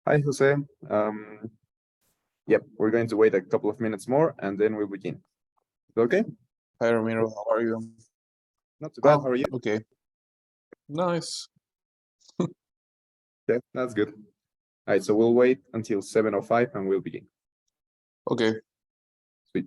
Hi, Jose. Yep, we're going to wait a couple of minutes more and then we'll begin. Okay? Hi, Ramiro. How are you? Not too bad. How are you? Okay. Nice. Okay, that's good. All right, so we'll wait until 7:05 and we'll begin. Okay. Sweet.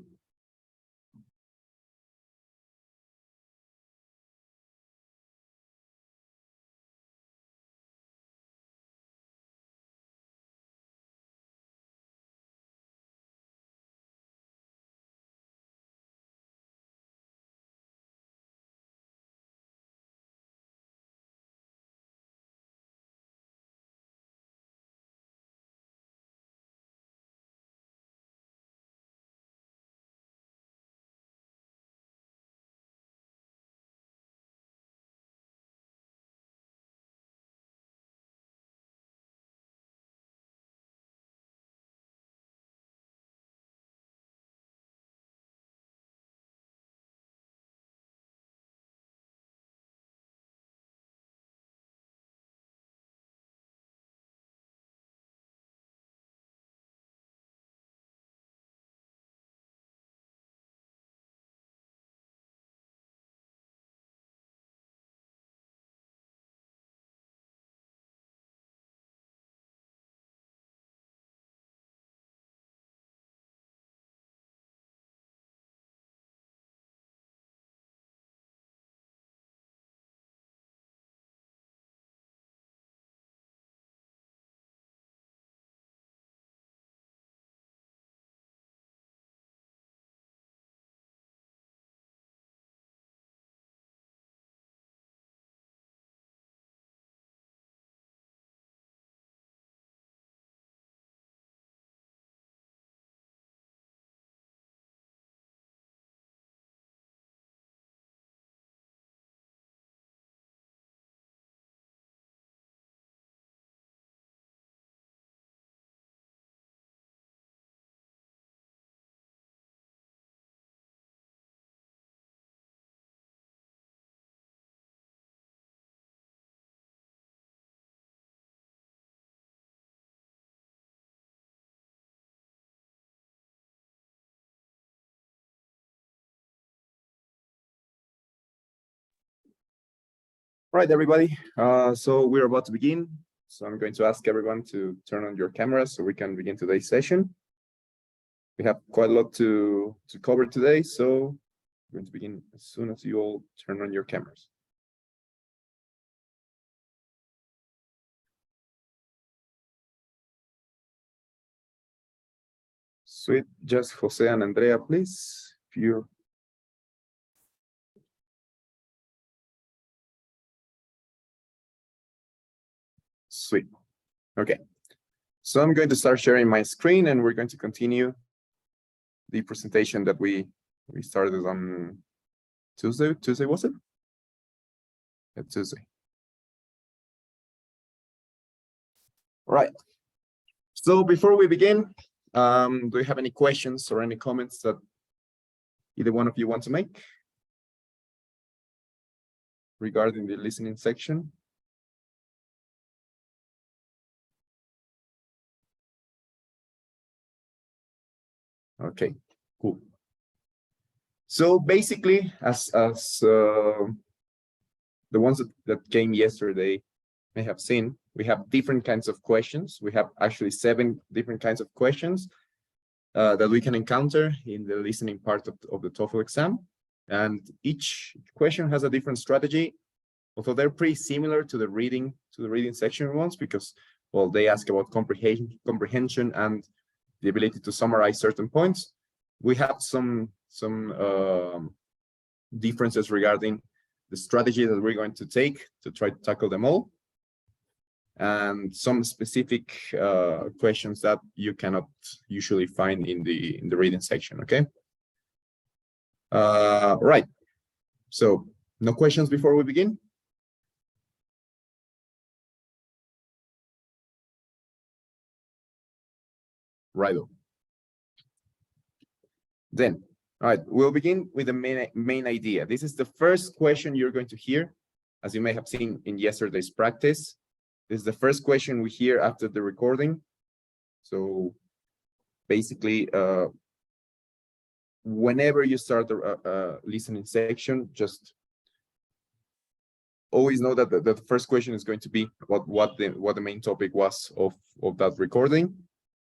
All right, everybody. So we're about to begin. So I'm going to ask everyone to turn on your cameras so we can begin today's session. We have quite a lot to cover today, so we're going to begin as soon as you all turn on your cameras. Sweet. Just Jose and Andrea, please. If you're sweet. Okay. So I'm going to start sharing my screen and we're going to continue the presentation that we started on Tuesday. Tuesday, was it? Yeah, Tuesday. All right. So before we begin, do you have any questions or any comments that either one of you want to make regarding the listening section? Okay, cool. So basically, as the ones that came yesterday may have seen, we have different kinds of questions. We have actually 7 different kinds of questions that we can encounter in the listening part of the TOEFL exam. And each question has a different strategy, although they're pretty similar to the reading section ones, because, well, they ask about comprehension and the ability to summarize certain points. We have some differences regarding the strategy that we're going to take to try to tackle them all, and some specific questions that you cannot usually find in the reading section. Okay. Right. So no questions before we begin? Right. Then, all right, we'll begin with the main idea. This is the first question you're going to hear, as you may have seen in yesterday's practice. is the first question we hear after the recording. So basically, whenever you start the listening section, just always know that the first question is going to be about what the main topic was of that recording.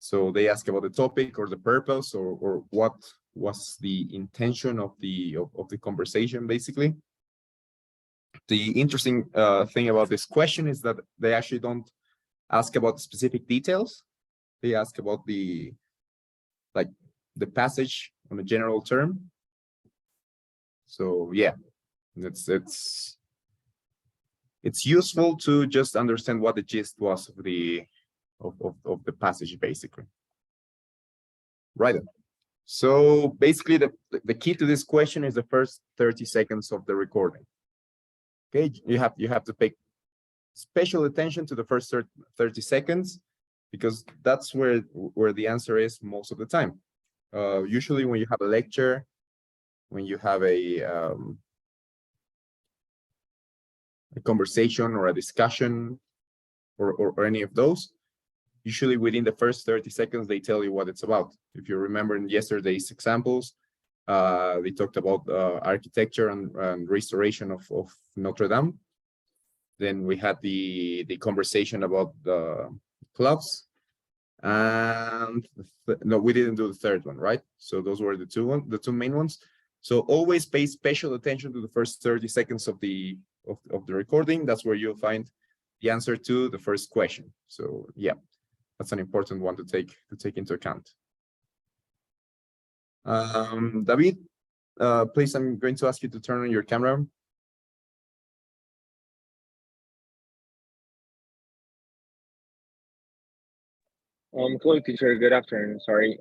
So they ask about the topic or the purpose or what was the intention of the conversation, basically. The interesting thing about this question is that they actually don't ask about specific details. They ask about the passage on a general term. So yeah, it's useful to just understand what the gist was of the passage, basically. Right. So basically, the key to this question is the first 30 seconds of the recording. Okay, you have to pay special attention to the first 30 seconds because that's where the answer is most of the time. Usually, when you have a lecture, when you have a conversation or a discussion or any of those, usually within the first 30 seconds, they tell you what it's about. If you remember in yesterday's examples, they talked about architecture and restoration of Notre Dame. Then we had the conversation about the clubs. And no, we didn't do the third one, right? So those were the two main ones. So always pay special attention to the first 30 seconds of the recording. That's where you'll find the answer to the first question. So yeah, that's an important one to take into account. David, please, I'm going to ask you to turn on your camera. Hello, teacher. Good afternoon. Sorry.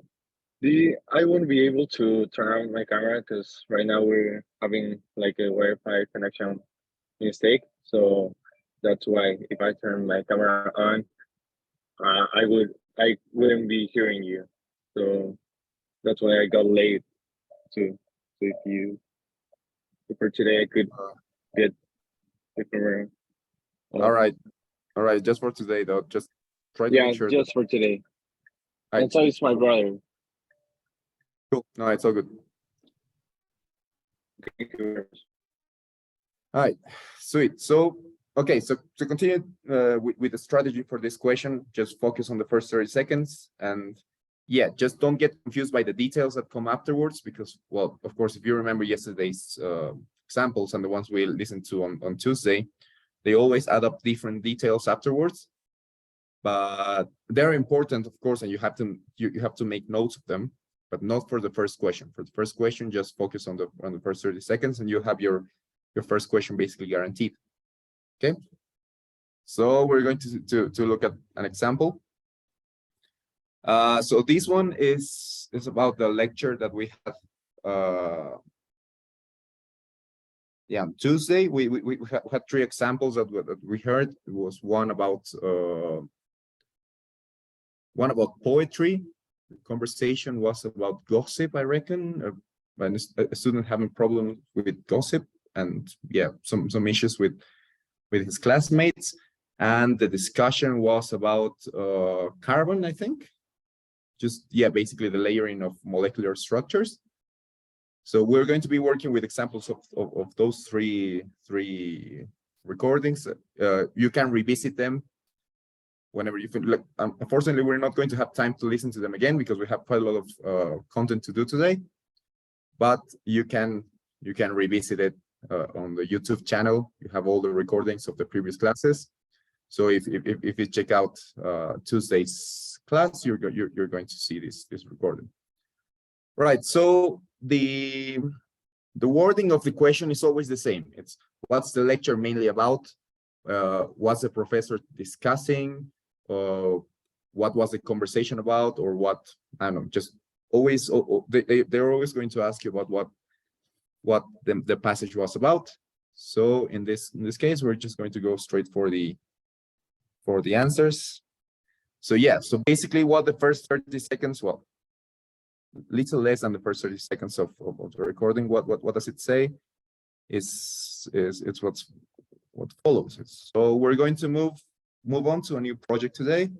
I won't be able to turn on my camera because right now we're having like a Wi-Fi connection mistake. So that's why if I turn my camera on, I wouldn't be hearing you. So that's why I got late to. So if for today I could get the camera. All right. Just for today, though. Just try to Yeah, make sure. just for today. Right. That's how it's my brother. Cool. No, it's all good. Thank you very much. All right, sweet. So, okay, so to continue with the strategy for this question, just focus on the first 30 seconds. And yeah, just don't get confused by the details that come afterwards because, well, of course, if you remember yesterday's examples and the ones we listened to on Tuesday, they always add up different details afterwards. But they're important, of course, and you have to make notes of them, but not for the first question. For the first question, just focus on the first 30 seconds and you have your first question basically guaranteed. Okay, so we're going to look at an example. So this one is about the lecture that we had on Tuesday. We had three examples that we heard. It was one about poetry. The conversation was about gossip, I reckon, a student having problems with gossip. And yeah, some issues with his classmates, and the discussion was about carbon, I think. Just yeah, basically the layering of molecular structures. So we're going to be working with examples of those three recordings. You can revisit them whenever you feel. Look, unfortunately, we're not going to have time to listen to them again because we have quite a lot of content to do today. But you can revisit it. On the YouTube channel, you have all the recordings of the previous classes. So if you check out Tuesday's class, you're going to see this recording. Right. So the wording of the question is always the same. It's what's the lecture mainly about? What's the professor discussing? What was the conversation about? Or what? I don't know. Just always they're always going to ask you about what the passage was about. So in this case, we're just going to go straight for the answers. So yeah, so basically what the first 30 seconds, well, little less than the first 30 seconds of the recording, what does it say? It's what follows. So we're going to move move on to a new project today.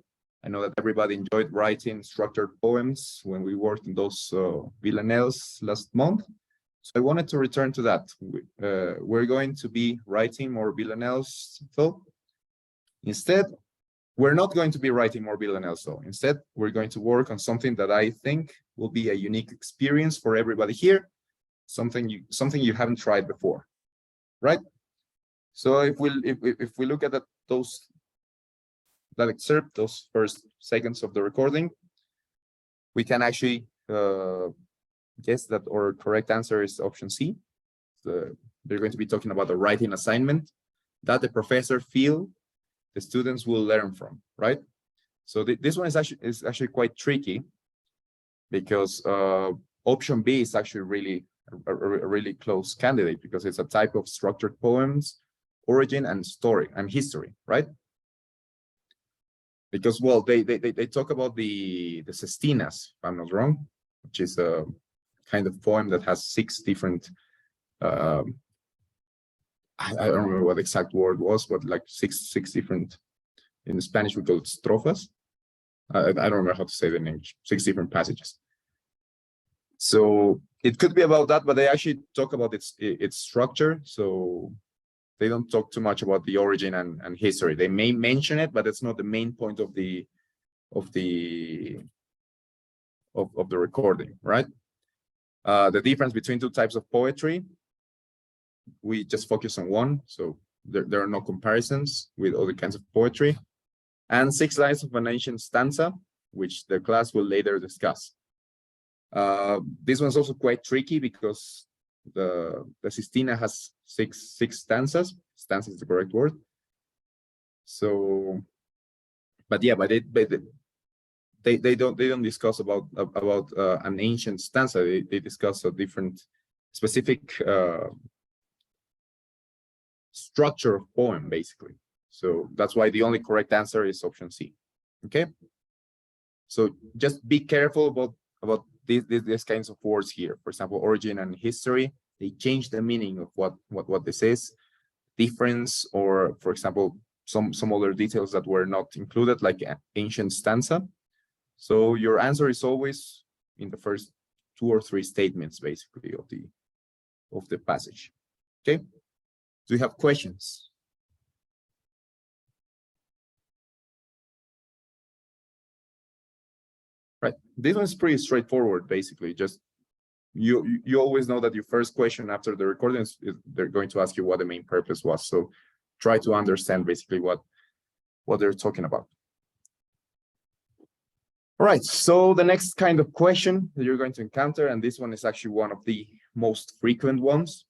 I know that everybody enjoyed writing structured poems when we worked in those villanelles last month. So I wanted to return to that. We're going to be writing more villanelles, though. Instead, we're not going to be writing more villanelles, though. Instead, we're going to work on something that I think will be a unique experience for everybody here, something you haven't tried before, right? So if we look at that excerpt, those first seconds of the recording, we can actually guess that our correct answer is option C. They're going to be talking about a writing assignment that the professor feel the students will learn from, right? So this one is actually quite tricky because option B is actually really a really close candidate because it's a type of structured poems, origin and story and history, right? Because, well, they talk about the sestinas, if I'm not wrong, which is a kind of poem that has 6 different, I don't remember what the exact word was, but like six different, in Spanish we call it estrofas. I don't remember how to say the name, 6 different passages. So it could be about that, but they actually talk about its structure. So they don't talk too much about the origin and history. They may mention it, but it's not the main point of the recording, right? The difference between 2 types of poetry, we just focus on one, so there are no comparisons with other kinds of poetry. And 6 lines of an ancient stanza, which the class will later discuss. This one's also quite tricky because the sestina has six stanzas. Stanza is the correct word. So, but yeah, but they don't discuss about an ancient stanza. They discuss a different specific structure of poem, basically. So that's why the only correct answer is option C. Okay. So just be careful about these kinds of words here. For example, origin and history, they change the meaning of what this is. Difference, or for example, some other details that were not included, like ancient stanza. So your answer is always in the first 2 or 3 statements, basically, of the passage. Okay. Do you have questions? Right. This one's pretty straightforward, basically. Just you always know that your first question after the recording is they're going to ask you what the main purpose was. So try to understand basically what they're talking about. All right. So the next kind of question that you're going to encounter, and this one is actually one of the most frequent ones,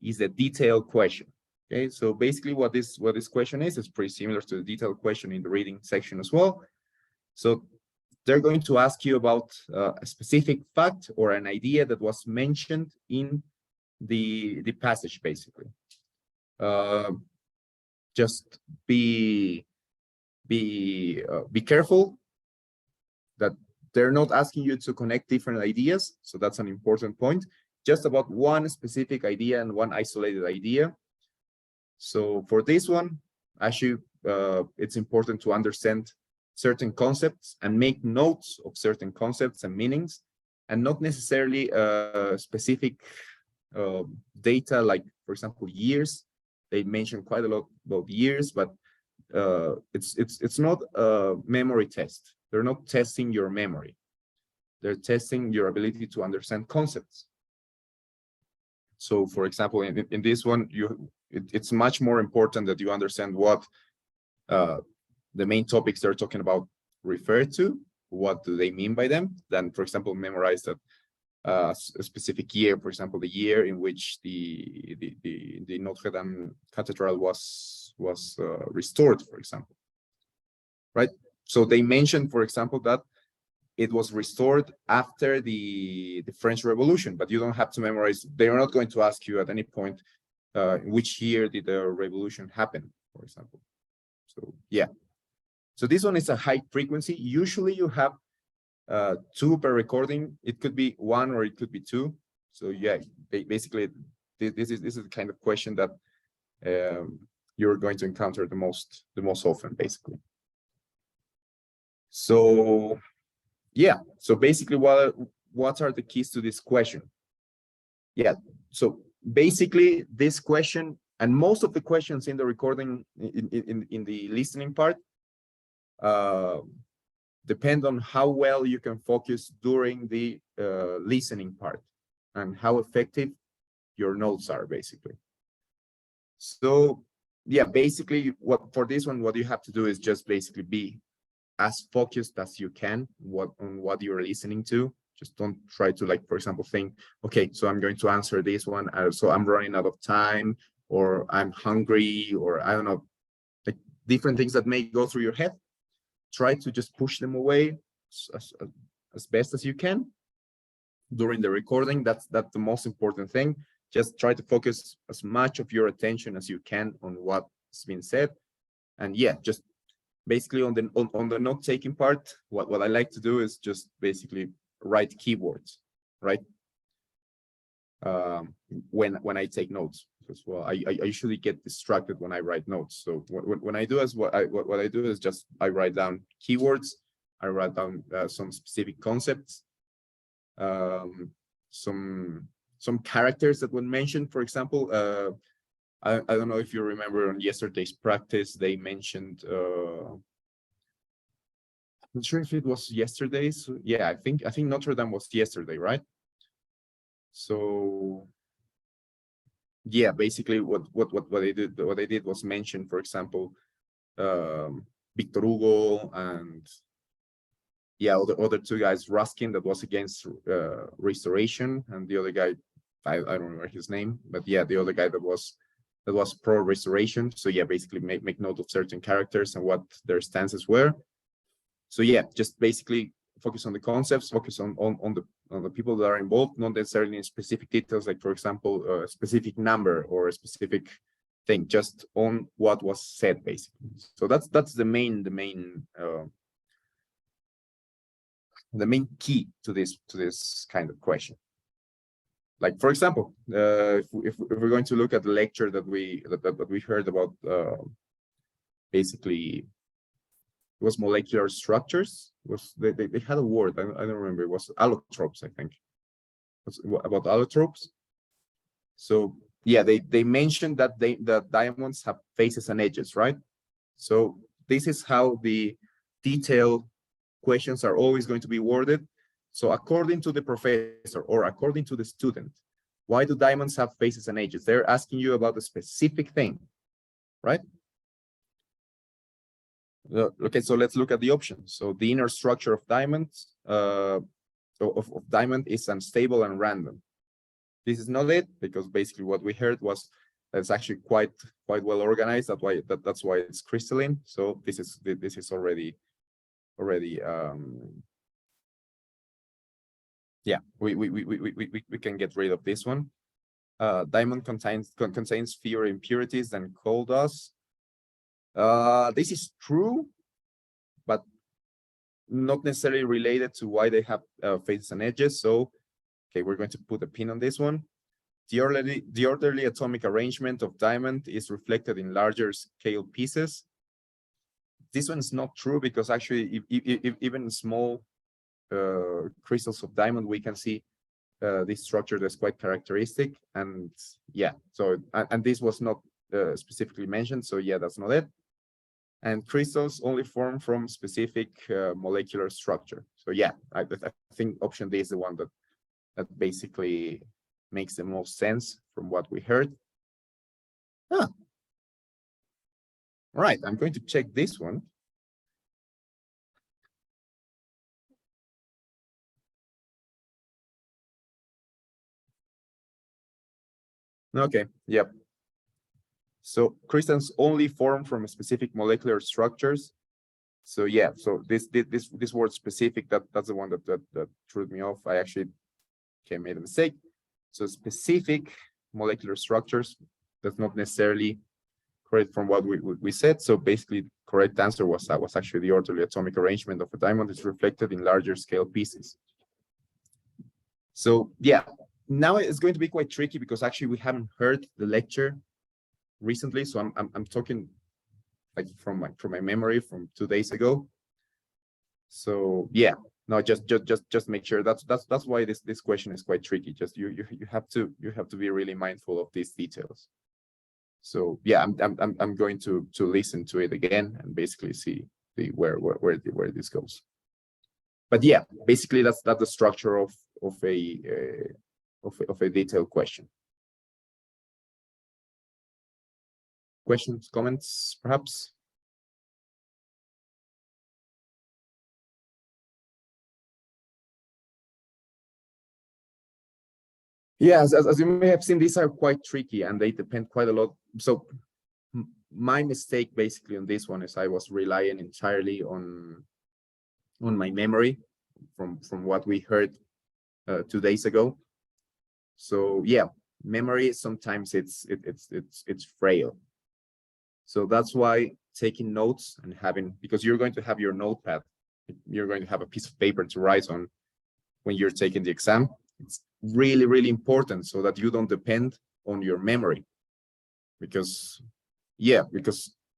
is the detailed question. Okay. So basically what this question is pretty similar to the detailed question in the reading section as well. So they're going to ask you about a specific fact or an idea that was mentioned in the passage, basically. Just be careful that they're not asking you to connect different ideas. So that's an important point. Just about one specific idea and one isolated idea. So for this one, actually, it's important to understand certain concepts and make notes of certain concepts and meanings, and not necessarily specific data, like, for example, years. They mention quite a lot about years, but it's not a memory test. They're not testing your memory. They're testing your ability to understand concepts. So, for example, in this one, it's much more important that you understand what the main topics they're talking about refer to, what do they mean by them, than, for example, memorize that a specific year, for example, the year in which the Notre Dame Cathedral was restored, for example, right? So they mentioned, for example, that it was restored after the French Revolution, but you don't have to memorize. They are not going to ask you at any point in which year did the revolution happen, for example. So yeah. So this one is a high frequency. Usually you have 2 per recording. It could be 1 or it could be 2. So yeah, basically this is the kind of question that you're going to encounter the most often, basically. So yeah, so basically what are the keys to this question? Yeah, so basically this question and most of the questions in the recording in the listening part depend on how well you can focus during the listening part and how effective your notes are, basically. So yeah, basically what for this one, what you have to do is just basically be as focused as you can on what you're listening to. Just don't try to, like, for example, think, okay, so I'm going to answer this one, so I'm running out of time, or I'm hungry, or I don't know, like different things that may go through your head. Try to just push them away as best as you can during the recording. That's the most important thing. Just try to focus as much of your attention as you can on what's been said. And yeah, just basically on the note-taking part, what I like to do is just basically write keywords, right? When I take notes, because well, I usually get distracted when I write notes. So when I do is what I do is just I write down keywords. I write down some specific concepts, some characters that were mentioned. For example, I don't know if you remember on yesterday's practice, they mentioned, I'm not sure if it was yesterday's. Yeah, I think Notre Dame was yesterday, right? So yeah, basically what they did was mention, for example, Victor Hugo and yeah, other two guys, Ruskin, that was against restoration, and the other guy, I don't remember his name, but yeah, the other guy that was pro restoration. So yeah, basically make note of certain characters and what their stances were. So yeah, just basically focus on the concepts, focus on the people that are involved, not necessarily in specific details, like for example, a specific number or a specific thing, just on what was said, basically. So that's the main key to this kind of question. Like, for example, if we're going to look at the lecture that we heard about, basically it was molecular structures. They had a word, I don't remember, it was allotropes, I think. It was about allotropes. So yeah, they mentioned that diamonds have faces and edges, right? So this is how the detailed questions are always going to be worded. So according to the professor or according to the student, why do diamonds have faces and edges? They're asking you about a specific thing, right? Okay, so let's look at the options. So the inner structure of diamonds, of diamond is unstable and random. This is not it, because basically what we heard was that it's actually quite well organized. That's why it's crystalline. So this is already yeah, we can get rid of this one. Diamond contains fewer impurities than coal does. This is true, but not necessarily related to why they have faces and edges. So okay, we're going to put a pin on this one. The orderly atomic arrangement of diamond is reflected in larger scale pieces. This one is not true, because actually even small crystals of diamond, we can see this structure that's quite characteristic. And yeah, so and this was not specifically mentioned, so yeah, that's not it. And crystals only form from specific molecular structure. So yeah, I think option D is the one that basically makes the most sense from what we heard. All right, I'm going to check this one. Okay, yep. So crystals only form from specific molecular structures. So yeah, so this word specific, that's the one that threw me off. I actually made a mistake. So specific molecular structures, that's not necessarily correct from what we said. So basically, correct answer was actually the orderly atomic arrangement of a diamond is reflected in larger scale pieces. So yeah, now it's going to be quite tricky, because actually we haven't heard the lecture recently, so I'm talking like from my memory from 2 days ago. So yeah, no, just make sure that's why this question is quite tricky. Just you have to be really mindful of these details. So yeah, I'm going to listen to it again and basically see where this goes. But yeah, basically that's the structure of a detailed question. Questions, comments, perhaps? Yeah, as you may have seen, these are quite tricky and they depend quite a lot. So my mistake basically on this one is I was relying entirely on my memory from what we heard 2 days ago. So yeah, memory sometimes it's frail. So that's why taking notes and having, because you're going to have your notepad, you're going to have a piece of paper to write on when you're taking the exam. It's really important so that you don't depend on your memory, because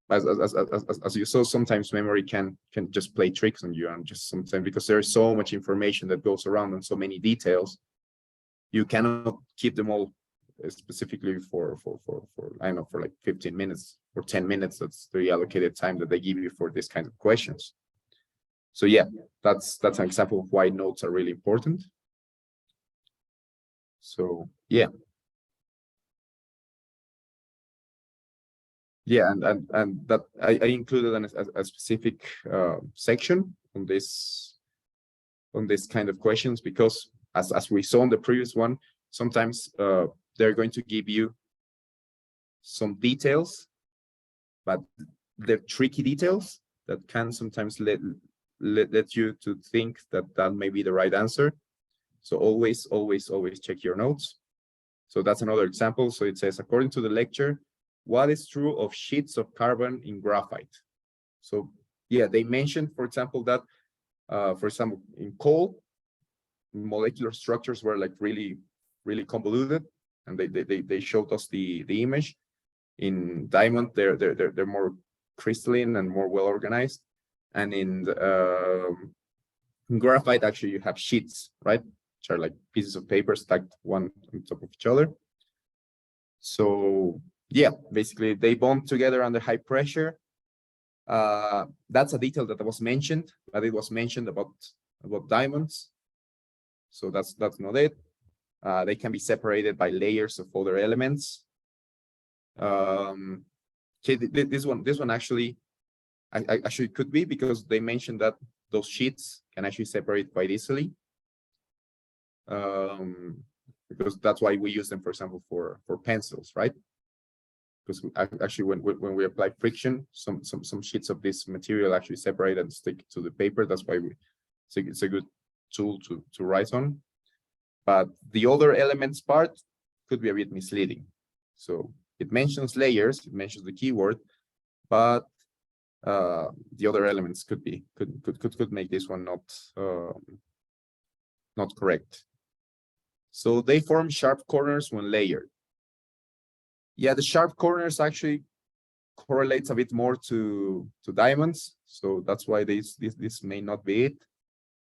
as you saw, sometimes memory can just play tricks on you, and just sometimes because there's so much information that goes around and so many details, you cannot keep them all specifically for I don't know, for like 15 minutes or 10 minutes. That's the allocated time that they give you for this kind of questions. So yeah, that's an example of why notes are really important. So yeah. Yeah, and that I included a specific section on this kind of questions, because as we saw in the previous one, sometimes they're going to give you some details, but they're tricky details that can sometimes let you to think that may be the right answer. So always check your notes. So that's another example. So it says, according to the lecture, what is true of sheets of carbon in graphite? So yeah, they mentioned, for example, that for example, in coal, molecular structures were like really convoluted, and they showed us the image. In diamond, they're more crystalline and more well organized, and in graphite, actually, you have sheets, right, which are like pieces of paper stacked one on top of each other. So yeah, basically they bond together under high pressure. That's a detail that was mentioned, but it was mentioned about diamonds. So that's not it. They can be separated by layers of other elements. Okay, this one actually, I actually could be, because they mentioned that those sheets can actually separate quite easily. Because that's why we use them, for example, for pencils, right? Because actually, when we apply friction, some sheets of this material actually separate and stick to the paper. That's why it's a good tool to write on. But the other elements part could be a bit misleading. So it mentions layers, it mentions the keyword, but the other elements could make this one not correct. So they form sharp corners when layered. Yeah, the sharp corners actually correlates a bit more to diamonds, so that's why this may not be it,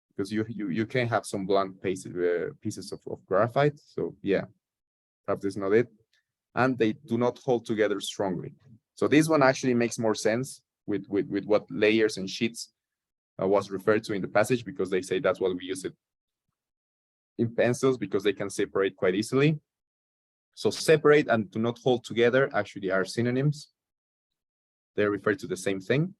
because you can have some blunt pieces of graphite. So yeah, perhaps it's not it, and they do not hold together strongly. So this one actually makes more sense with what layers and sheets was referred to in the passage, because they say that's what we use it in pencils, because they can separate quite easily. So separate and do not hold together actually are synonyms. They refer to the same thing.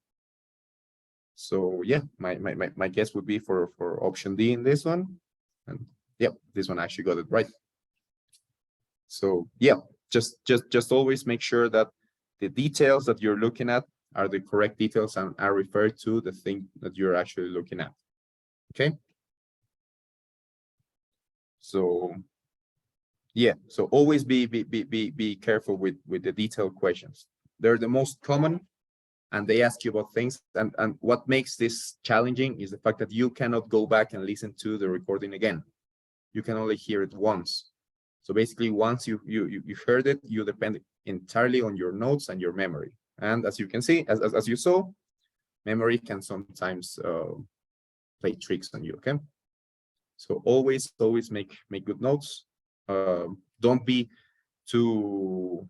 So yeah, my guess would be for option D in this one. And yeah, this one actually got it right. So yeah, just always make sure that the details that you're looking at are the correct details and are referred to the thing that you're actually looking at. Okay. So yeah, so always be careful with the detailed questions. They're the most common, and they ask you about things. And what makes this challenging is the fact that you cannot go back and listen to the recording again. You can only hear it once. So basically, once you heard it, you depend entirely on your notes and your memory. And as you can see, as you saw, memory can sometimes play tricks on you. Okay, so always make good notes. Don't be too,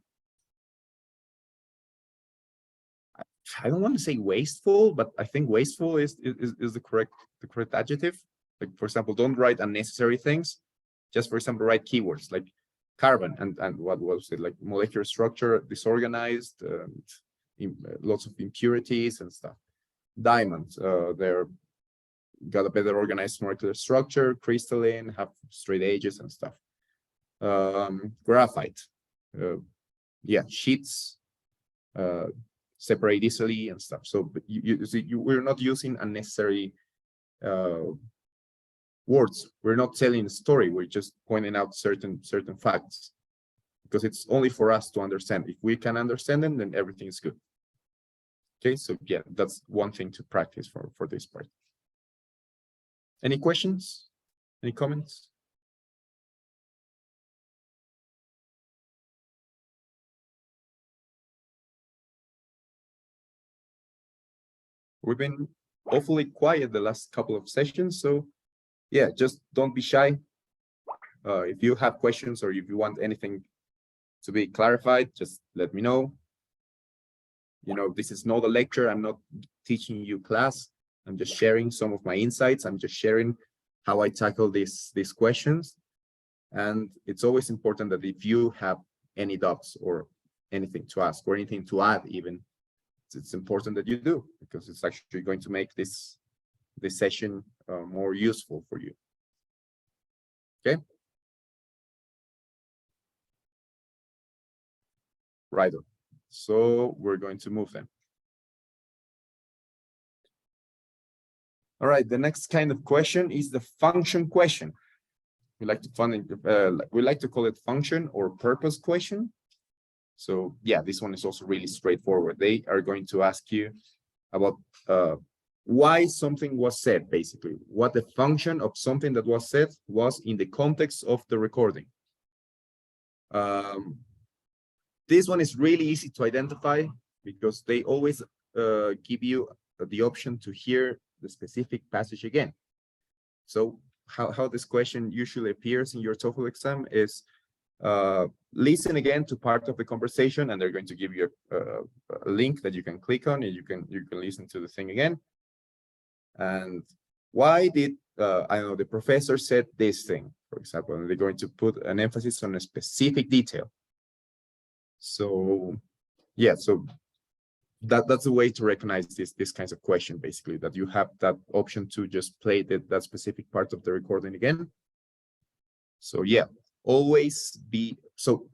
I don't want to say wasteful, but I think wasteful is the correct adjective. Like, for example, don't write unnecessary things. Just, for example, write keywords like carbon and what was it, like molecular structure disorganized, lots of impurities and stuff. Diamonds, they're got a better organized molecular structure, crystalline, have straight edges and stuff. Graphite, yeah, sheets, separate easily and stuff. So we're not using unnecessary words. We're not telling a story. We're just pointing out certain facts, because it's only for us to understand. If we can understand them, then everything is good. Okay, so yeah, that's one thing to practice for this part. Any questions? Any comments? We've been awfully quiet the last couple of sessions, so yeah, just don't be shy. If you have questions or if you want anything to be clarified, just let me know. You know, this is not a lecture. I'm not teaching you class. I'm just sharing some of my insights. I'm just sharing how I tackle these questions. And it's always important that if you have any doubts or anything to ask or anything to add, even, it's important that you do, because it's actually going to make this session more useful for you. Okay. Right. So we're going to move them. All right. The next kind of question is the function question. We like to call it function or purpose question. So yeah, this one is also really straightforward. They are going to ask you about why something was said, basically, what the function of something that was said was in the context of the recording. This one is really easy to identify because they always give you the option to hear the specific passage again. So how this question usually appears in your TOEFL exam is listen again to part of the conversation, and they're going to give you a link that you can click on, and you can listen to the thing again. And why did I don't know, the professor said this thing, for example, and they're going to put an emphasis on a specific detail. So yeah, so that's a way to recognize this kinds of question, basically, that you have that option to just play that specific part of the recording again. So yeah, always be so.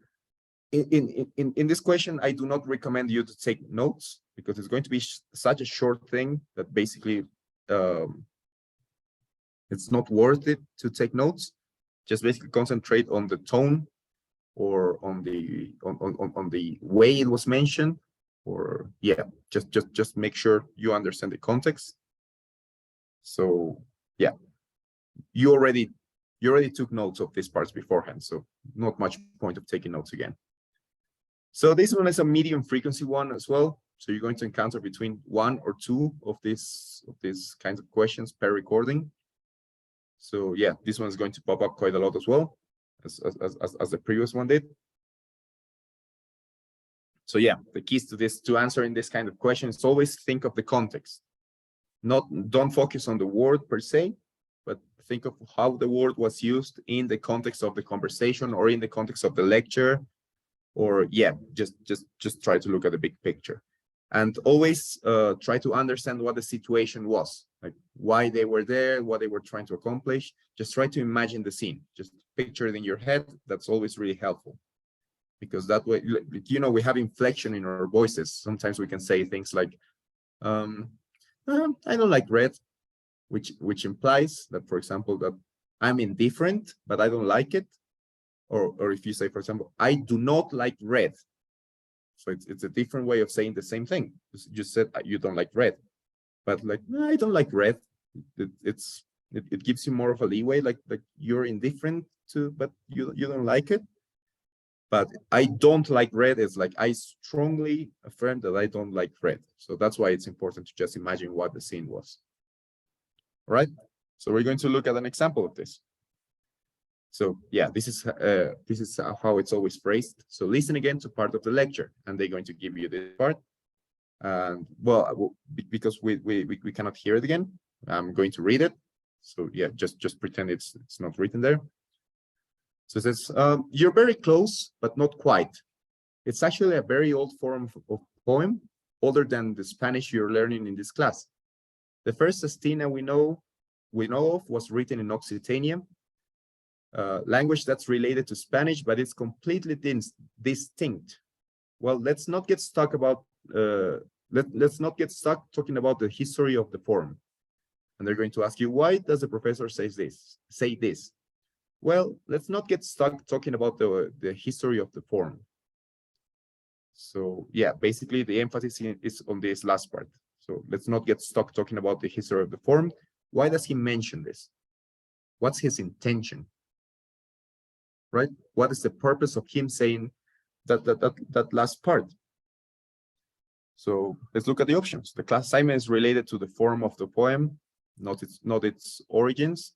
In this question, I do not recommend you to take notes, because it's going to be such a short thing that basically it's not worth it to take notes. Just basically concentrate on the tone, or on the way it was mentioned, or yeah, just make sure you understand the context. So yeah, you already took notes of these parts beforehand, so not much point of taking notes again. So this one is a medium frequency one as well. So you're going to encounter between 1 or 2 of these kinds of questions per recording. So yeah, this one is going to pop up quite a lot as well, as the previous one did. So yeah, the keys to answering this kind of question is always think of the context. Don't focus on the word per se, but think of how the word was used in the context of the conversation or in the context of the lecture. Or yeah, just try to look at the big picture, and always try to understand what the situation was, like why they were there, what they were trying to accomplish. Just try to imagine the scene, just picture it in your head. That's always really helpful, because that way, you know, we have inflection in our voices. Sometimes we can say things like, I don't like red, which implies that, for example, that I'm indifferent, but I don't like it. Or if you say, for example, I do not like red. So it's a different way of saying the same thing. You said you don't like red, but like, no, I don't like red. It's It gives you more of a leeway, like you're indifferent to, but you don't like it. But I don't like red is like I strongly affirm that I don't like red. So that's why it's important to just imagine what the scene was. All right. So we're going to look at an example of this. So yeah, this is how it's always phrased. So listen again to part of the lecture, and they're going to give you this part. And well, because we cannot hear it again, I'm going to read it. So yeah, just pretend it's not written there. So it says, you're very close, but not quite. It's actually a very old form of poem, older than the Spanish you're learning in this class. The first sestina we know of was written in Occitania, language that's related to Spanish, but it's completely distinct. Well, let's not get stuck about let's not get stuck talking about the history of the form. And they're going to ask you, why does the professor say this? Well, let's not get stuck talking about the history of the form. So yeah, basically the emphasis is on this last part. So let's not get stuck talking about the history of the form. Why does he mention this? What's his intention? Right? What is the purpose of him saying that last part? So let's look at the options. The class assignment is related to the form of the poem, not its origins.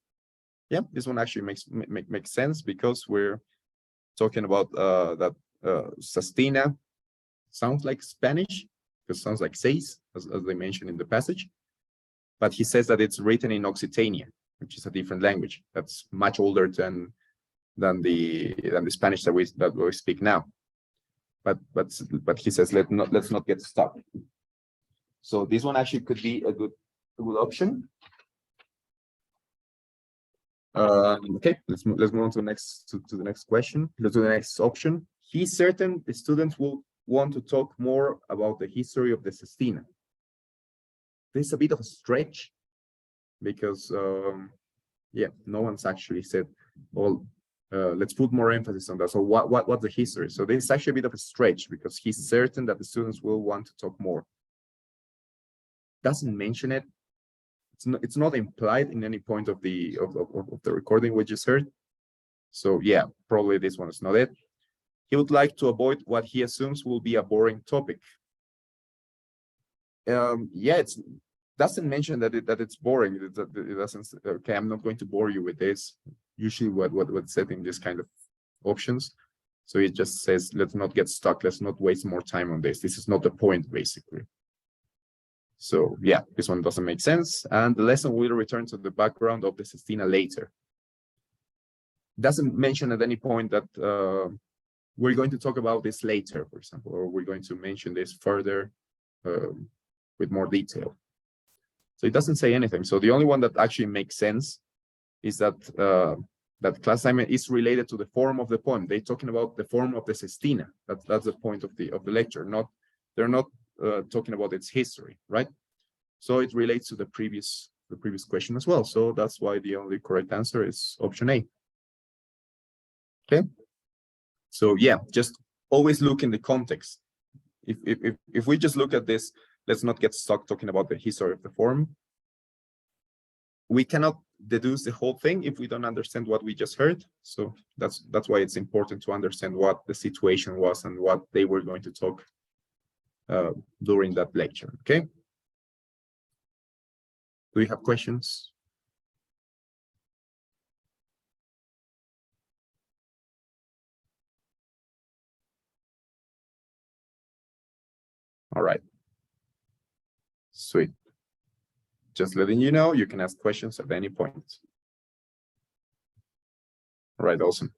Yeah, this one actually makes sense because we're talking about that sestina sounds like Spanish, because it sounds like seis, as they mentioned in the passage. But he says that it's written in Occitania, which is a different language that's much older than the Spanish that we speak now. But he says let's not get stuck. So this one actually could be a good option. Okay, let's move on to the next question. Let's do the next option. He's certain the students will want to talk more about the history of the sestina. This is a bit of a stretch because yeah, no one's actually said, well, let's put more emphasis on that. So what's the history? So this is actually a bit of a stretch because he's certain that the students will want to talk more. Doesn't mention it. It's not implied in any point of the recording we just heard. So yeah, probably this one is not it. He would like to avoid what he assumes will be a boring topic. Yeah, it doesn't mention that it's boring. It doesn't. Okay, I'm not going to bore you with this. Usually, what's said in this kind of options. So it just says, let's not get stuck. Let's not waste more time on this. This is not the point, basically. So yeah, this one doesn't make sense. And the lesson will return to the background of the sestina later. Doesn't mention at any point that we're going to talk about this later, for example, or we're going to mention this further with more detail. So it doesn't say anything. So the only one that actually makes sense is that that class assignment is related to the form of the poem. They're talking about the form of the sestina. That's the point of the lecture. They're not talking about its history, right? So it relates to the previous question as well. So that's why the only correct answer is option A. Okay. So yeah, just always look in the context. If we just look at this, let's not get stuck talking about the history of the form. We cannot deduce the whole thing if we don't understand what we just heard. So that's why it's important to understand what the situation was and what they were going to talk during that lecture. Okay. Do you have questions? All right. Sweet. Just letting you know, you can ask questions at any point. All right, awesome.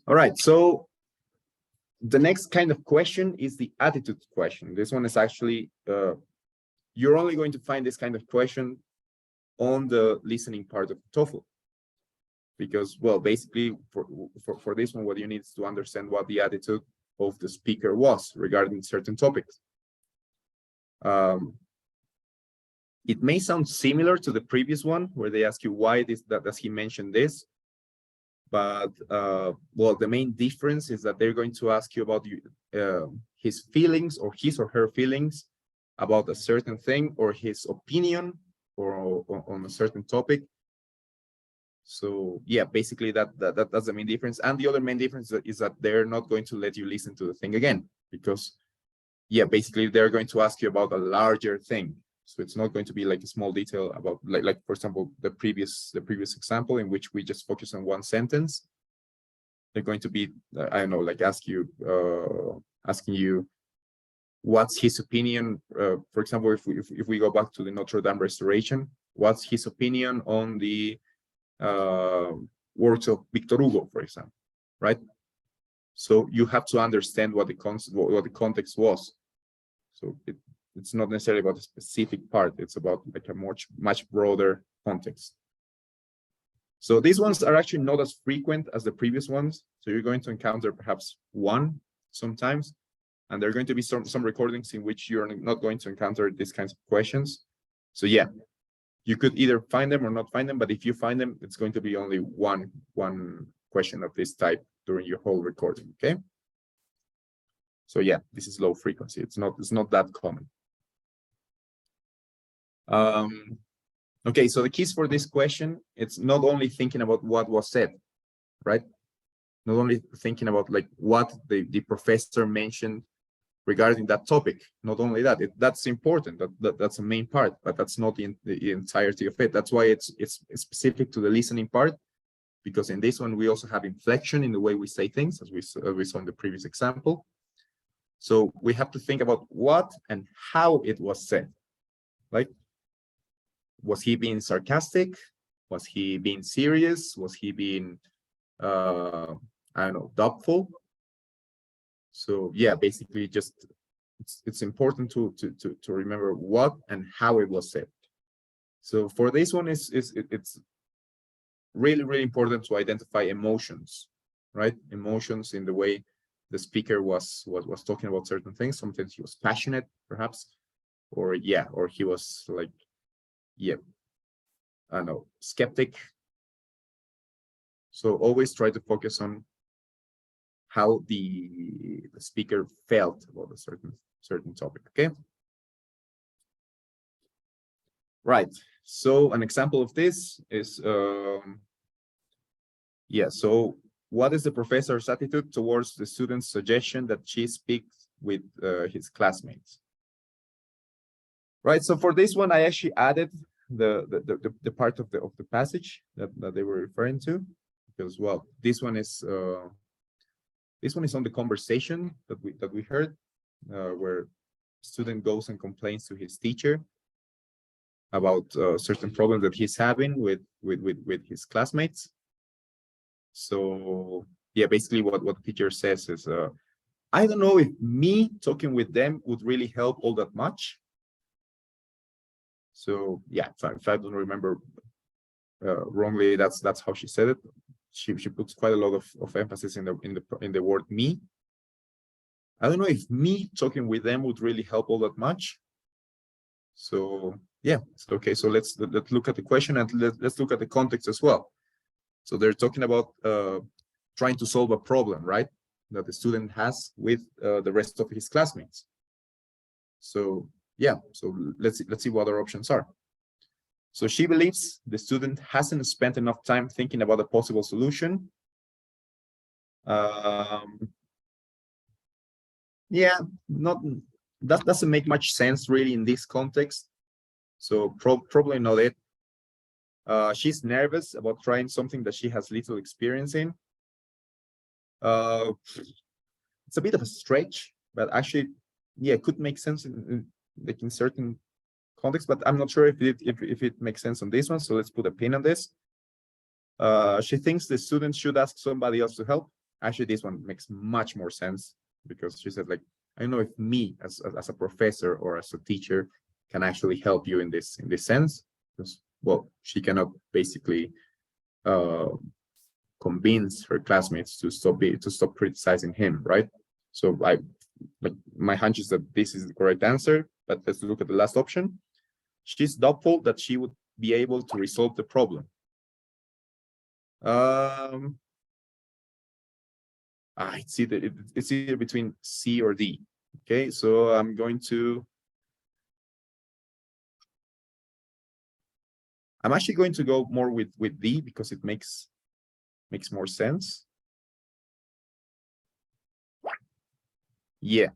All right, so the next kind of question is the attitude question. This one is actually, you're only going to find this kind of question on the listening part of TOEFL. Because, well, basically for this one, what you need is to understand what the attitude of the speaker was regarding certain topics. It may sound similar to the previous one where they ask you why does he mention this? But well, the main difference is that they're going to ask you about his feelings or his or her feelings about a certain thing or his opinion or on a certain topic. So yeah, basically that's the main difference. And the other main difference is that they're not going to let you listen to the thing again, because yeah, basically they're going to ask you about a larger thing. So it's not going to be like a small detail about like for example, the previous example in which we just focus on one sentence. They're going to be, I don't know, like asking you what's his opinion. For example, if we go back to the Notre Dame restoration, what's his opinion on the works of Victor Hugo, for example, right? So you have to understand what the context was. So it's not necessarily about a specific part. It's about like a much broader context. So these ones are actually not as frequent as the previous ones. So you're going to encounter perhaps one sometimes, and there are going to be some recordings in which you're not going to encounter these kinds of questions. So yeah, you could either find them or not find them, but if you find them, it's going to be only one question of this type during your whole recording, okay? So yeah, this is low frequency. It's not that common. Okay, so the keys for this question, it's not only thinking about what was said, right? Not only thinking about like what the professor mentioned regarding that topic. Not only that, that's important. That's the main part, but that's not the entirety of it. That's why it's specific to the listening part, because in this one we also have inflection in the way we say things, as we saw in the previous example. So we have to think about what and how it was said. Like, was he being sarcastic? Was he being serious? Was he being, I don't know, doubtful? So yeah, basically just it's important to remember what and how it was said. So for this one, it's really important to identify emotions, right? Emotions in the way the speaker was talking about certain things. Sometimes he was passionate, perhaps, or yeah, or he was like, yeah, I don't know, skeptic. So always try to focus on how the speaker felt about a certain topic, okay? Right, so an example of this is, yeah, so what is the professor's attitude towards the student's suggestion that she speaks with his classmates? Right, so for this one, I actually added the part of the passage that they were referring to, because well, this one is on the conversation that we heard, where student goes and complains to his teacher about certain problems that he's having with his classmates. So yeah, basically what the teacher says is, I don't know if me talking with them would really help all that much. So yeah, if I don't remember wrongly, that's how she said it. She puts quite a lot of emphasis in the word me. I don't know if me talking with them would really help all that much. So yeah, okay. So let's look at the question, and let's look at the context as well. So they're talking about trying to solve a problem, right? That the student has with the rest of his classmates. So yeah, so let's see what our options are. So she believes the student hasn't spent enough time thinking about a possible solution. Yeah, that doesn't make much sense really in this context. So probably not it. She's nervous about trying something that she has little experience in. It's a bit of a stretch, but actually, yeah, it could make sense in certain context, but I'm not sure if it makes sense on this one. So let's put a pin on this. She thinks the students should ask somebody else to help. Actually, this one makes much more sense, because she said, like, I don't know if me as a professor or as a teacher can actually help you in this sense, because well, she cannot basically convince her classmates to stop criticizing him, right? So my hunch is that this is the correct answer, but let's look at the last option. She's doubtful that she would be able to resolve the problem. It's either between C or D. Okay, so I'm going to I'm actually going to go more with D because it makes more sense. Yeah,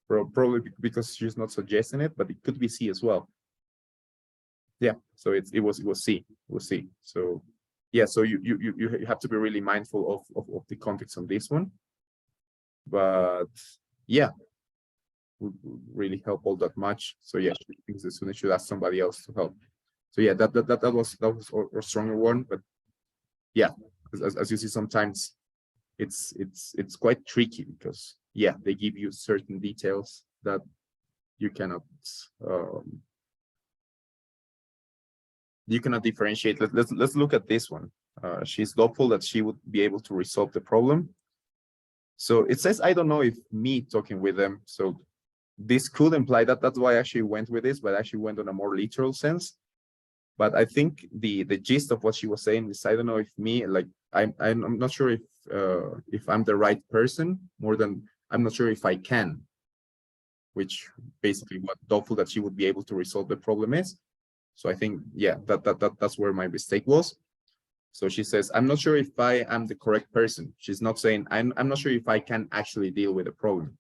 probably because she's not suggesting it, but it could be C as well. Yeah, so it was C. It was C. So yeah, so you have to be really mindful of the context on this one. But yeah, would really help all that much. So yeah, she thinks the student should ask somebody else to help. So yeah, that was a stronger one. But yeah, as you see, sometimes it's quite tricky because yeah, they give you certain details that you cannot differentiate. Let's look at this one. She's hopeful that she would be able to resolve the problem. So it says, I don't know if me talking with them. So this could imply that that's why I actually went with this, but I actually went on a more literal sense. But I think the gist of what she was saying is, I don't know if me, like, I'm not sure if I'm the right person, more than I'm not sure if I can, which basically what doubtful that she would be able to resolve the problem is. So I think, yeah, that's where my mistake was. So she says, I'm not sure if I am the correct person. She's not saying, I'm not sure if I can actually deal with the problem.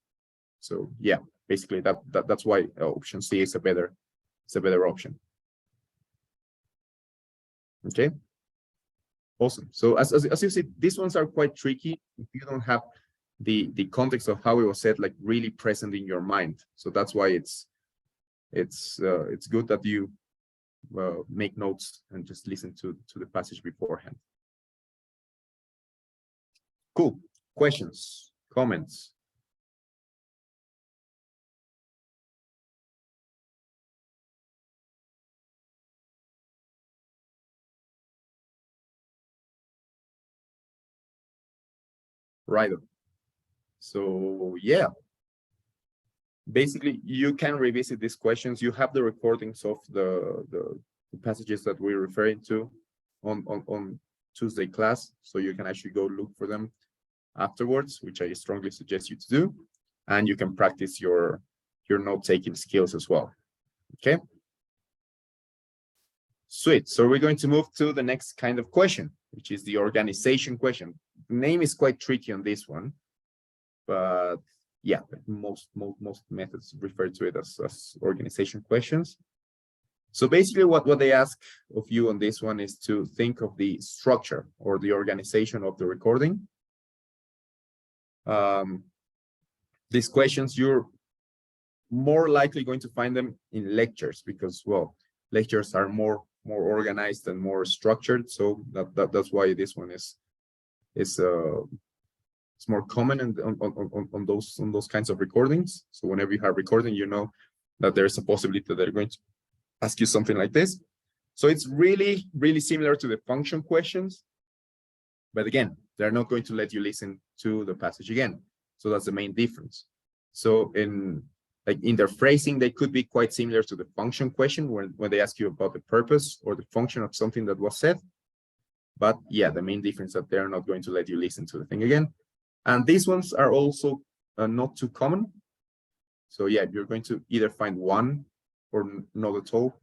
So yeah, basically that's why option C is a better option. Okay. Awesome. So as you see, these ones are quite tricky if you don't have the context of how it was said, like really present in your mind. So that's why it's good that you make notes and just listen to the passage beforehand. Cool. Questions, comments? Right. So yeah, basically you can revisit these questions. You have the recordings of the passages that we're referring to on Tuesday class, so you can actually go look for them afterwards, which I strongly suggest you to do, and you can practice your note-taking skills as well. Okay. Sweet. So we're going to move to the next kind of question, which is the organization question. The name is quite tricky on this one, but yeah, most methods refer to it as organization questions. So basically what they ask of you on this one is to think of the structure or the organization of the recording. These questions, you're more likely going to find them in lectures because, well, lectures are more organized and more structured. So that's why this one is it's more common on those kinds of recordings. So whenever you have recording, you know that there's a possibility that they're going to ask you something like this. So it's really similar to the function questions, but again, they're not going to let you listen to the passage again. So that's the main difference. So in their phrasing, they could be quite similar to the function question when they ask you about the purpose or the function of something that was said. But yeah, the main difference that they're not going to let you listen to the thing again. And these ones are also not too common. So yeah, you're going to either find one or not at all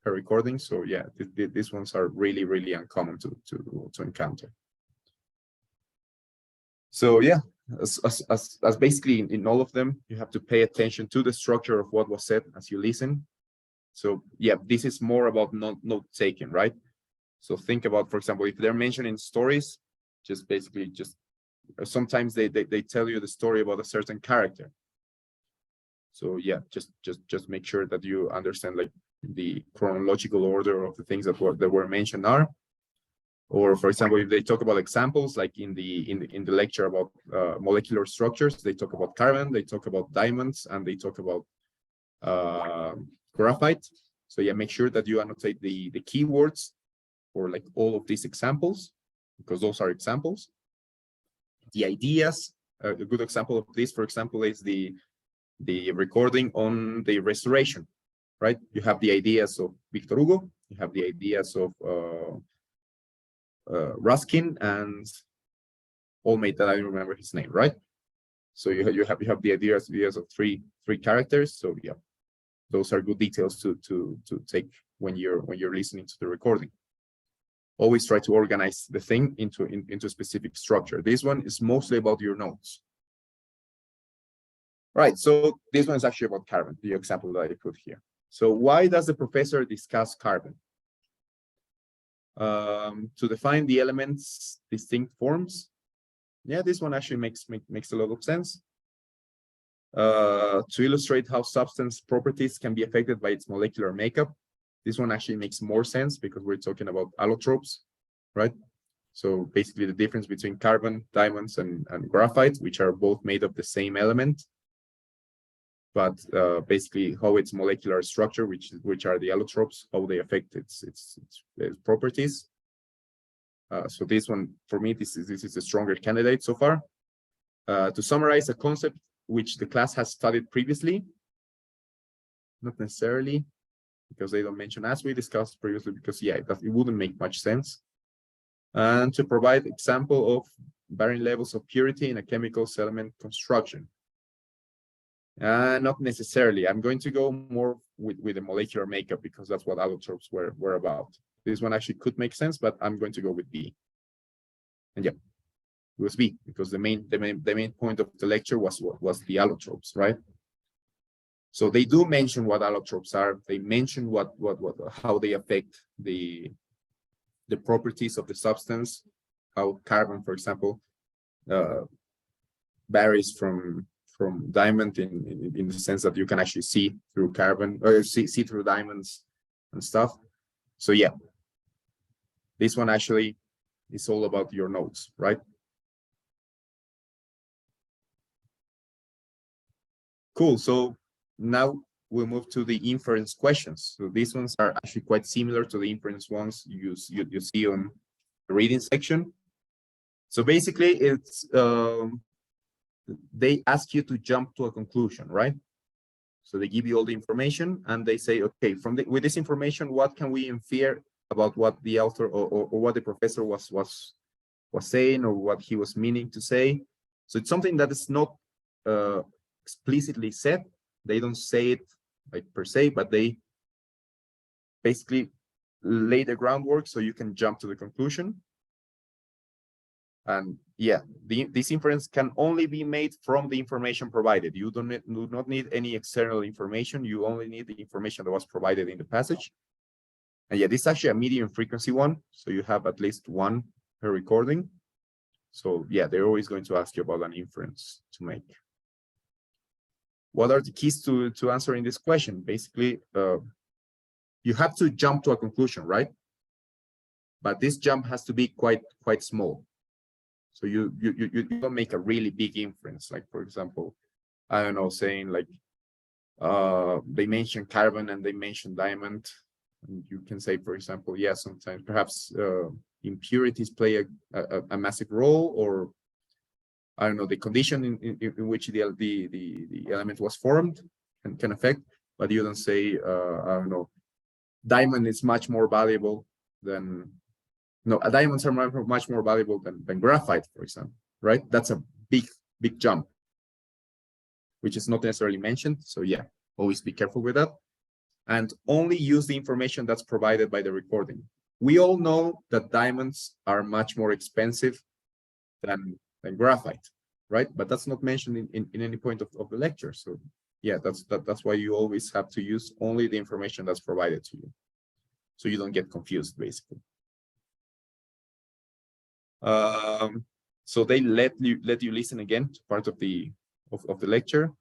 per recording. So yeah, these ones are really uncommon to encounter. So yeah, as basically in all of them, you have to pay attention to the structure of what was said as you listen. So yeah, this is more about note taking, right? So think about, for example, if they're mentioning stories, just sometimes they tell you the story about a certain character. So yeah, just make sure that you understand like the chronological order of the things that were mentioned are. Or for example, if they talk about examples, like in the lecture about molecular structures, they talk about carbon, they talk about diamonds, and they talk about graphite. So yeah, make sure that you annotate the keywords for like all of these examples, because those are examples. The ideas, a good example of this, for example, is the recording on the restoration, right? You have the ideas of Victor Hugo, you have the ideas of Ruskin and Olmate, that I don't remember his name, right? So you have the ideas of three characters. So yeah, those are good details to take when you're listening to the recording. Always try to organize the thing into a specific structure. This one is mostly about your notes. Right, so this one is actually about carbon, the example that I put here. So why does the professor discuss carbon? To define the element's distinct forms. Yeah, this one actually makes a lot of sense. To illustrate how substance properties can be affected by its molecular makeup. This one actually makes more sense because we're talking about allotropes, right? So basically the difference between carbon, diamonds, and graphite, which are both made of the same element, but basically how its molecular structure, which are the allotropes, how they affect its properties. So this one, for me, this is a stronger candidate so far. To summarize a concept which the class has studied previously, not necessarily, because they don't mention as we discussed previously, because yeah, it wouldn't make much sense. And to provide example of varying levels of purity in a chemical element construction. Not necessarily. I'm going to go more with the molecular makeup because that's what allotropes were about. This one actually could make sense, but I'm going to go with B. And yeah, it was B because the main point of the lecture was the allotropes, right? So they do mention what allotropes are. They mention how they affect the properties of the substance. How carbon, for example, varies from diamond in the sense that you can actually see through carbon or see through diamonds and stuff. So yeah, this one actually is all about your notes, right? Cool. So now we'll move to the inference questions. So these ones are actually quite similar to the inference ones you see on the reading section. So basically, it's they ask you to jump to a conclusion, right? So they give you all the information and they say, okay, with this information, what can we infer about what the author or what the professor was saying or what he was meaning to say? So it's something that is not explicitly said. They don't say it like per se, but they basically lay the groundwork so you can jump to the conclusion. And yeah, this inference can only be made from the information provided. You do not need any external information. You only need the information that was provided in the passage. And yeah, this is actually a medium frequency one. So you have at least one per recording. So yeah, they're always going to ask you about an inference to make. What are the keys to answering this question? Basically, you have to jump to a conclusion, right? But this jump has to be quite small. So you don't make a really big inference. Like, for example, I don't know, saying like they mention carbon and they mention diamond. And you can say, for example, yeah, sometimes perhaps impurities play a massive role, or I don't know, the condition in which the element was formed can affect, but you don't say, I don't know, diamond is much more valuable than, no, diamonds are much more valuable than graphite, for example, right? That's a big jump, which is not necessarily mentioned. So yeah, always be careful with that. And only use the information that's provided by the recording. We all know that diamonds are much more expensive than graphite, right? But that's not mentioned in any point of the lecture. So yeah, that's why you always have to use only the information that's provided to you, so you don't get confused, basically. So they let you listen again to part of the lecture.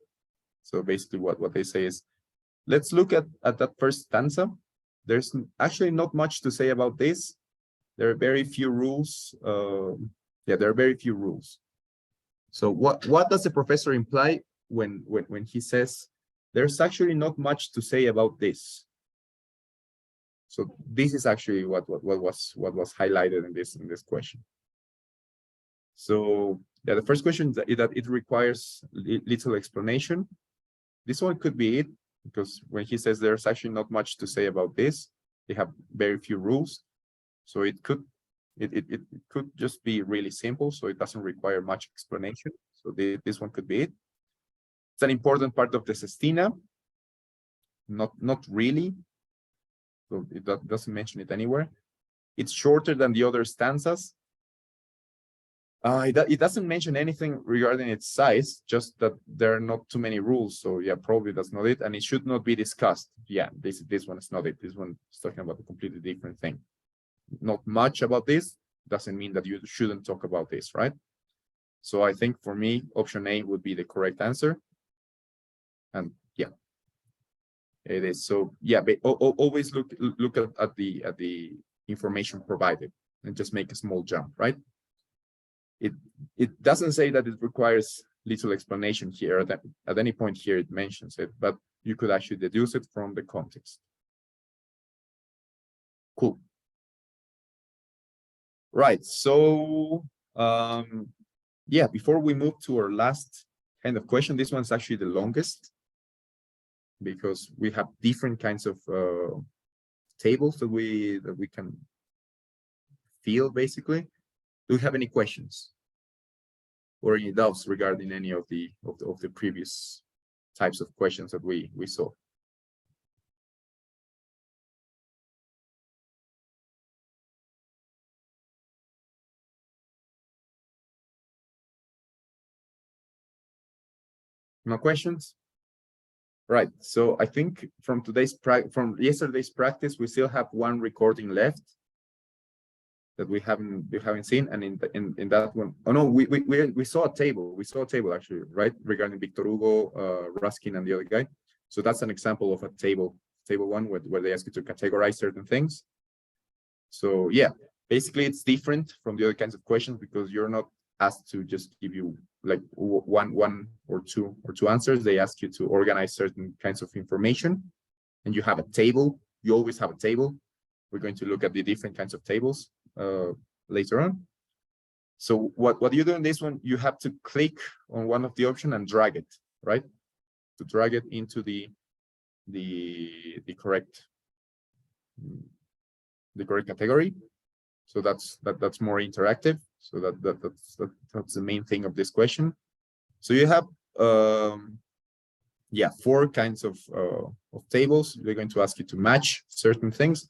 So basically, what they say is, let's look at that first stanza. There's actually not much to say about this. There are very few rules. Yeah, there are very few rules. So what does the professor imply when he says there's actually not much to say about this? So this is actually what was highlighted in this question. So yeah, the first question is that it requires little explanation. This one could be it, because when he says there's actually not much to say about this, they have very few rules. So it could just be really simple, so it doesn't require much explanation. So this one could be it. It's an important part of the sestina. Not really. So it doesn't mention it anywhere. It's shorter than the other stanzas. It doesn't mention anything regarding its size, just that there are not too many rules. So yeah, probably that's not it. And it should not be discussed. Yeah, this one is not it. This one is talking about a completely different thing. Not much about this doesn't mean that you shouldn't talk about this, right? So I think for me, option A would be the correct answer. And yeah, it is. So yeah, but always look at the information provided and just make a small jump, right? It doesn't say that it requires little explanation here. That at any point here it mentions it, but you could actually deduce it from the context. Cool. Right. So yeah, before we move to our last kind of question, this one's actually the longest because we have different kinds of tables that we can feel basically. Do you have any questions or any doubts regarding any of the previous types of questions that we saw? No questions? Right. So I think from yesterday's practice, we still have one recording left that we haven't seen, and in that one, oh no, we saw a table. We saw a table actually, right, regarding Victor Hugo, Ruskin, and the other guy. So that's an example of a table one where they ask you to categorize certain things. So yeah, basically it's different from the other kinds of questions because you're not asked to just give you like one or two answers. They ask you to organize certain kinds of information, and you have a table. You always have a table. We're going to look at the different kinds of tables later on. So what you do in this one, you have to click on one of the options and drag it, right? To drag it into the correct category. So that's more interactive. So that's the main thing of this question. So you have yeah, 4 kinds of tables. They're going to ask you to match certain things,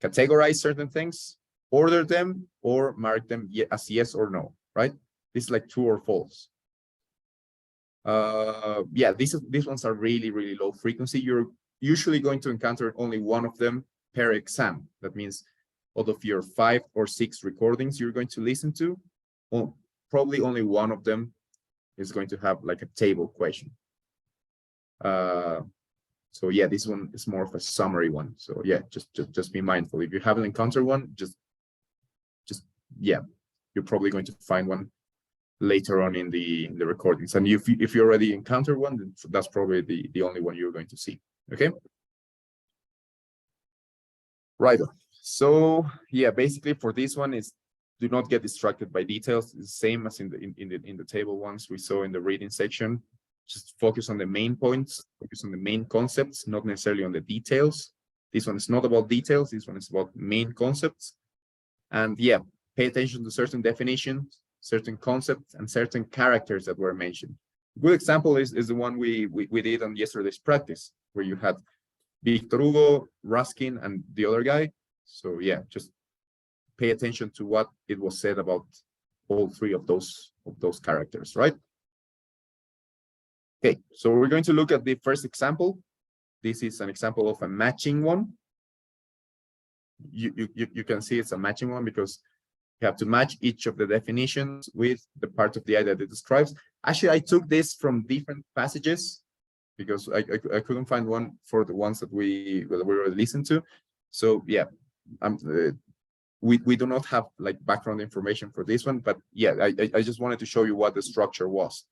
categorize certain things, order them, or mark them as yes or no, right? This is like true or false. Yeah, these ones are really low frequency. You're usually going to encounter only one of them per exam. That means out of your 5 or 6 recordings you're going to listen to, probably only one of them is going to have like a table question. So yeah, this one is more of a summary one. So yeah, just be mindful. If you haven't encountered one, just yeah, you're probably going to find one later on in the recordings. And if you already encountered one, then that's probably the only one you're going to see. Okay. Right. So yeah, basically for this one is do not get distracted by details. It's the same as in the table ones we saw in the reading section. Just focus on the main points, focus on the main concepts, not necessarily on the details. This one is not about details. This one is about main concepts. And yeah, pay attention to certain definitions, certain concepts, and certain characters that were mentioned. A good example is the one we did on yesterday's practice, where you had Victor Hugo, Ruskin, and the other guy. So yeah, just pay attention to what it was said about all 3 of those characters, right? Okay, so we're going to look at the first example. This is an example of a matching one. You can see it's a matching one because you have to match each of the definitions with the part of the idea that it describes. Actually, I took this from different passages because I couldn't find one for the ones that we were listening to. So yeah, we do not have like background information for this one, but yeah, I just wanted to show you what the structure was.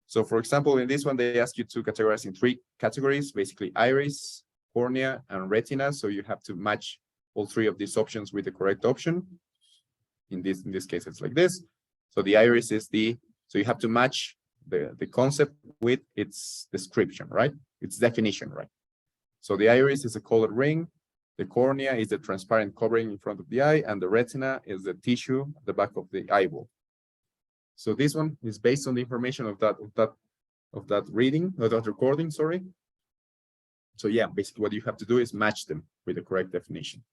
So for example, in this one, they ask you to categorize in 3 categories, basically iris, cornea, and retina. So you have to match all 3 of these options with the correct option. In this case, it's like this. So the iris is so you have to match the concept with its description, right? Its definition, right? So the iris is a colored ring. The cornea is the transparent covering in front of the eye, and the retina is the tissue at the back of the eyeball. So this one is based on the information of that reading, of that recording, sorry. So yeah, basically what you have to do is match them with the correct definition.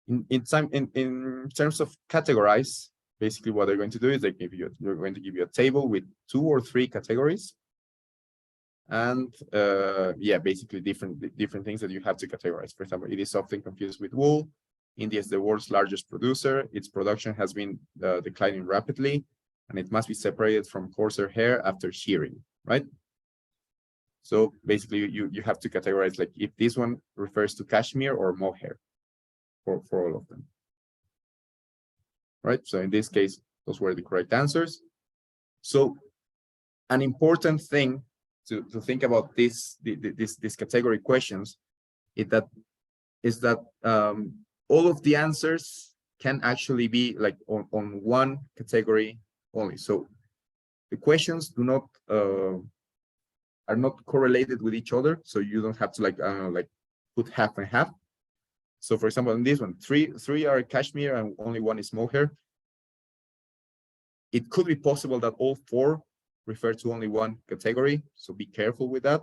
In terms of categorize, basically what they're going to do is they're going to give you a table with 2 or 3 categories. And yeah, basically different things that you have to categorize. For example, it is often confused with wool. India is the world's largest producer. Its production has been declining rapidly, and it must be separated from coarser hair after shearing, right? So basically, you have to categorize like if this one refers to cashmere or mohair for all of them, right? So in this case, those were the correct answers. So an important thing to think about this category questions is that all of the answers can actually be like on one category only. So the questions do not are not correlated with each other. So you don't have to like put half and half. So for example, in this one, three are cashmere and only one is mohair. It could be possible that all 4 refer to only one category. So be careful with that.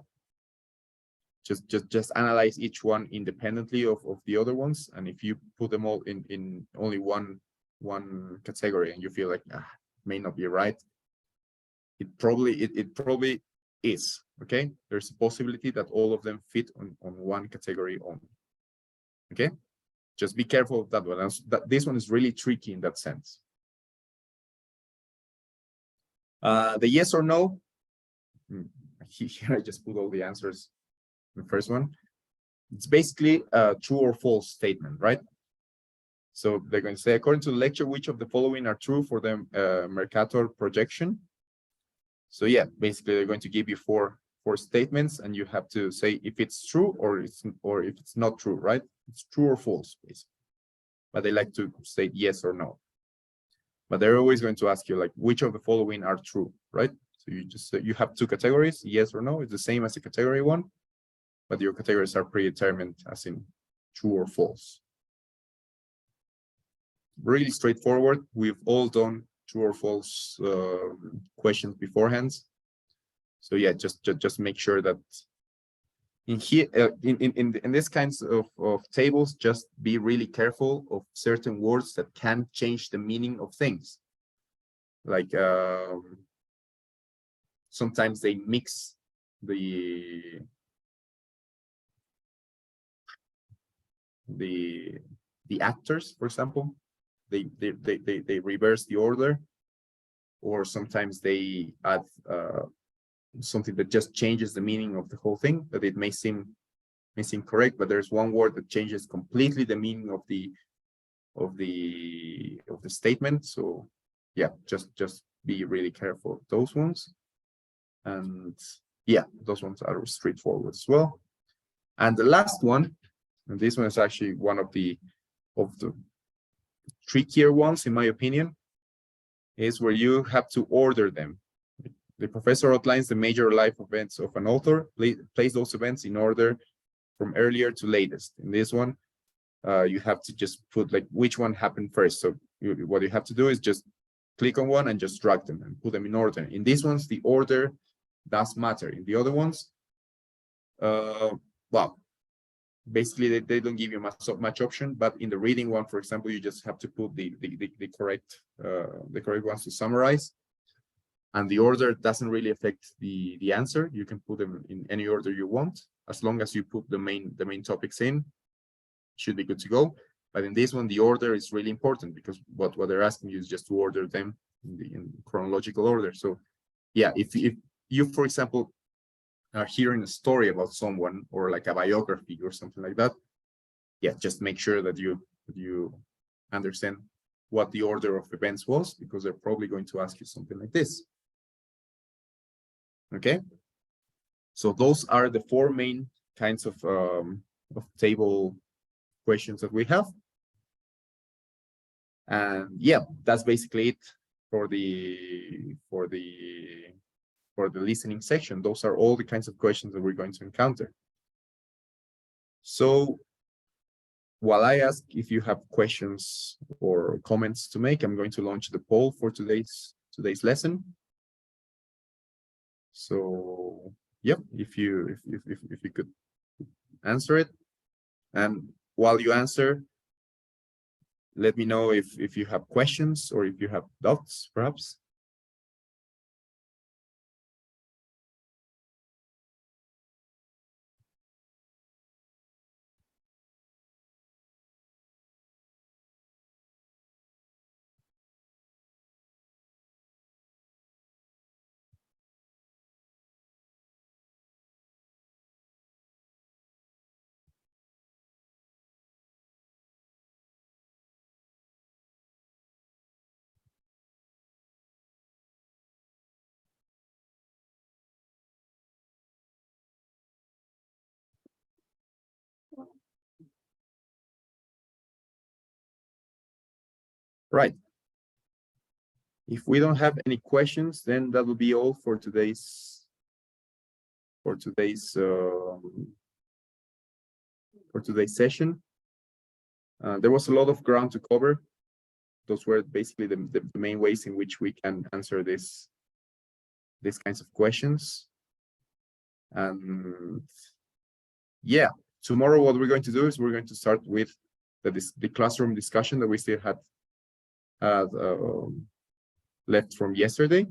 Just analyze each one independently of the other ones. And if you put them all in only one category and you feel like may not be right, it probably is. Okay, there's a possibility that all of them fit on one category only. Okay, just be careful of that one. This one is really tricky in that sense. The yes or no, here I just put all the answers. The first one, it's basically a true or false statement, right? So they're going to say, according to the lecture, which of the following are true for the Mercator projection? So yeah, basically they're going to give you four statements, and you have to say if it's true or if it's not true, right? It's true or false, basically. But they like to say yes or no. But they're always going to ask you like which of the following are true, right? So you have 2 categories, yes or no. It's the same as the category 1, but your categories are predetermined as in true or false. Really straightforward. We've all done true or false questions beforehand. So yeah, just make sure that in here in these kinds of tables, just be really careful of certain words that can change the meaning of things. Like sometimes they mix the actors, for example. They reverse the order, or sometimes they add something that just changes the meaning of the whole thing, that it may seem correct, but there's one word that changes completely the meaning of the statement. So yeah, just be really careful of those ones. And yeah, those ones are straightforward as well. And the last one, and this one is actually one of the trickier ones, in my opinion, is where you have to order them. The professor outlines the major life events of an author, place those events in order from earlier to latest. In this one, you have to just put like which one happened first. So what you have to do is just click on one and just drag them and put them in order. In these ones, the order does matter. In the other ones, well, basically they don't give you much option. But in the reading one, for example, you just have to put the correct ones to summarize. And the order doesn't really affect the answer. You can put them in any order you want, as long as you put the main topics in, should be good to go. But in this one, the order is really important, because what they're asking you is just to order them in chronological order. So yeah, if you, for example, are hearing a story about someone, or like a biography or something like that, yeah, just make sure that you understand what the order of events was, because they're probably going to ask you something like this. Okay, so those are the 4 main kinds of table questions that we have. And yeah, that's basically it for the listening section. Those are all the kinds of questions that we're going to encounter. So while I ask if you have questions or comments to make, I'm going to launch the poll for today's lesson. So Yep, if you could answer it. And while you answer, let me know if you have questions or if you have doubts, perhaps. Right. If we don't have any questions, then that will be all for today's session. There was a lot of ground to cover. Those were basically the main ways in which we can answer these kinds of questions. And yeah, tomorrow what we're going to do is we're going to start with the classroom discussion that we still had left from yesterday,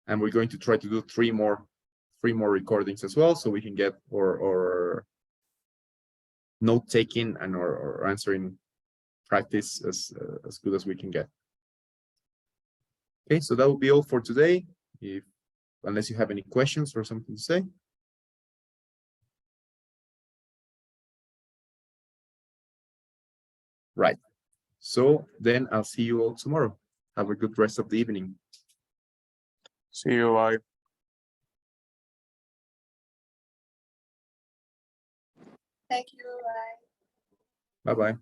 and we're going to try to do three more recordings as well, so we can get or note taking and or answering practice as good as we can get. Okay, so that will be all for today. Unless you have any questions or something to say. Right. So then I'll see you all tomorrow. Have a good rest of the evening. See you. Bye. Thank you. Bye. Bye-bye.